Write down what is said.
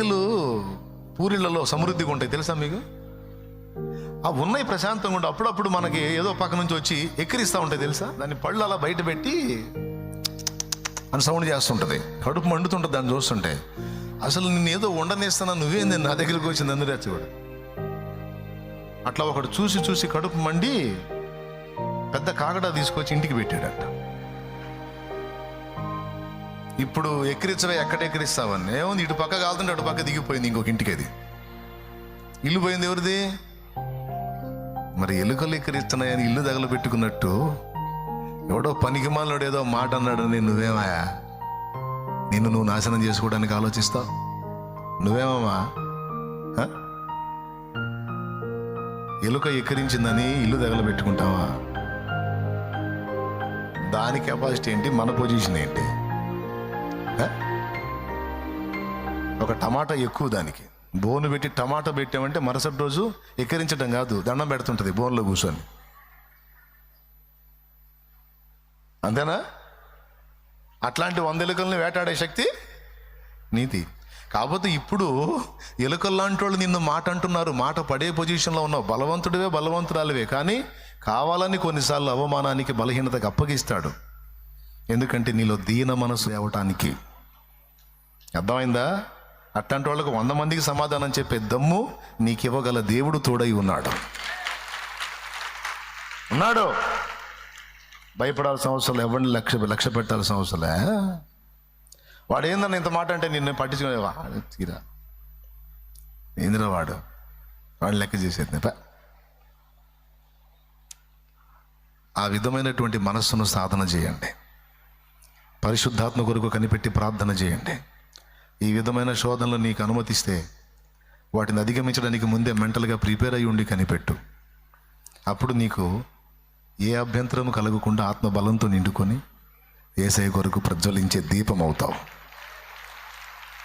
ఇల్లు పూరిళ్లలో సమృద్ధిగా ఉంటాయి తెలుసా మీకు? ఆ ఉన్నాయి ప్రశాంతంగా ఉంటాయి. అప్పుడప్పుడు మనకి ఏదో పక్క నుంచి వచ్చి ఎక్కిరిస్తూ ఉంటాయి తెలుసా? దాన్ని పళ్ళు అలా బయట పెట్టి అని సౌండ్ చేస్తుంటుంది, కడుపు మండుతుంటుంది దాన్ని చూస్తుంటే. అసలు నిన్ను ఏదో ఉండనేస్తున్నా, నువ్వేంది నా దగ్గరికి వచ్చింది అందరూ రెచ్చగొడు. అట్లా ఒకడు చూసి చూసి కడుపు మండి పెద్ద కాగడా తీసుకొచ్చి ఇంటికి పెట్టాడట. ఇప్పుడు ఎక్కిరించవే, ఎక్కడ ఎక్కిరిస్తావని. ఏముంది, ఇటు పక్క కాలుతుంటే అటు పక్క దిగిపోయింది ఇంకొక ఇంటికి. అది ఇల్లు పోయింది ఎవరిది? మరి ఎలుకలు ఎక్కిరిస్తున్నాయని ఇల్లు తగలు పెట్టుకున్నట్టు ఎవడో పనికిమాలోడు ఏదో మాట అన్నాడని నువ్వేమాయా నిన్ను నువ్వు నాశనం చేసుకోవడానికి ఆలోచిస్తావు? నువ్వేమమ్మా ఎలుక ఎక్కిరించిందని ఇల్లు తగల పెట్టుకుంటావా? దాని కెపాసిటీ ఏంటి, మన పొజిషన్ ఏంటి? ఒక టమాటా ఎక్కువ, దానికి బోను పెట్టి టమాటా పెట్టామంటే మరుసటి రోజు ఎక్కిరించడం కాదు, దండం పెడుతుంటుంది బోన్లో కూర్చొని. అంతేనా? అట్లాంటి 100 ఎలుకల్ని వేటాడే శక్తి నీది. కాకపోతే ఇప్పుడు ఎలుకల్లాంటి వాళ్ళు నిన్ను మాట అంటున్నారు, మాట పడే పొజిషన్లో ఉన్నావు. బలవంతుడివే, బలవంతురాలివే, కానీ కావాలని కొన్నిసార్లు అవమానానికి, బలహీనతకు అప్పగిస్తాడు. ఎందుకంటే నీలో దీన మనసు ఇవ్వటానికి. అర్థమైందా? అట్లాంటి వాళ్ళకు 100 మందికి సమాధానం చెప్పే దమ్ము నీకు ఇవ్వగల దేవుడు తోడై ఉన్నాడు. భయపడాల్సిన అవసరం, ఎవరిని లక్ష్య పెట్టాల్సిన అవసరంలే. వాడు ఏందన్న ఇంత మాట అంటే నిన్ను పట్టించుకునేవా? తీరా ఏందిరా వాడు లెక్క చేసేది. ఆ విధమైనటువంటి మనస్సును సాధన చేయండి. పరిశుద్ధాత్మ కొరకు కనిపెట్టి ప్రార్థన చేయండి. ఈ విధమైన శోధనలు నీకు అనుమతిస్తే వాటిని అధిగమించడానికి ముందే మెంటల్గా ప్రిపేర్ అయ్యి ఉండి కనిపెట్టు. అప్పుడు నీకు ఏ అభ్యంతరం కలగకుండా ఆత్మబలంతో నిండుకొని యేసయ్య కొరకు ప్రజ్వలించే దీపం అవుతావు.